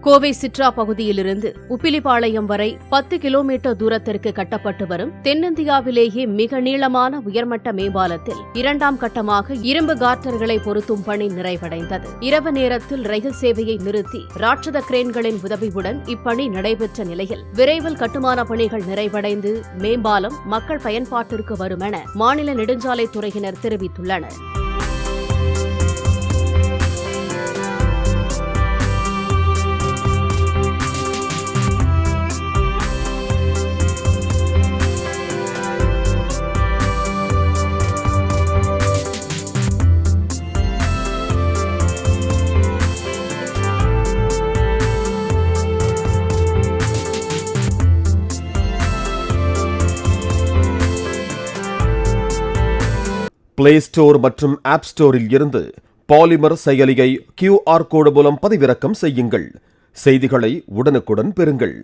கோவை சிட்ரா பகுதியிலிருந்து உப்பிலிபாளையம் வரை 10 கிலோமீட்டர் தூரத்திற்கு கட்டப்பட்டு வரும் தென்னிந்தியாவிலேயே மிக நீளமான உயர்மட்ட மேம்பாலத்தில் 2ஆம் கட்டமாக இரும்பு கார்டர்களை பொருத்தும் பணி நிறைவடைந்தது. இரவு நேரத்தில் ரயில் சேவையை நிறுத்தி ராட்சத கிரேன்களின் உதவியுடன் இப்பணி நடைபெற்ற நிலையில் விரைவில் கட்டுமான பணிகள் நிறைவடைந்து மேம்பாலம் மக்கள் பயன்பாட்டிற்கு வரும் என மாநில நெடுஞ்சாலைத்துறையினர் தெரிவித்துள்ளனர். பிளே ஸ்டோர் மற்றும் ஆப் ஸ்டோரில் இருந்து பாலிமர் செயலியை QR கோடு மூலம் பதிவிறக்கம் செய்யுங்கள். செய்திகளை உடனுக்குடன் பெறுங்கள்.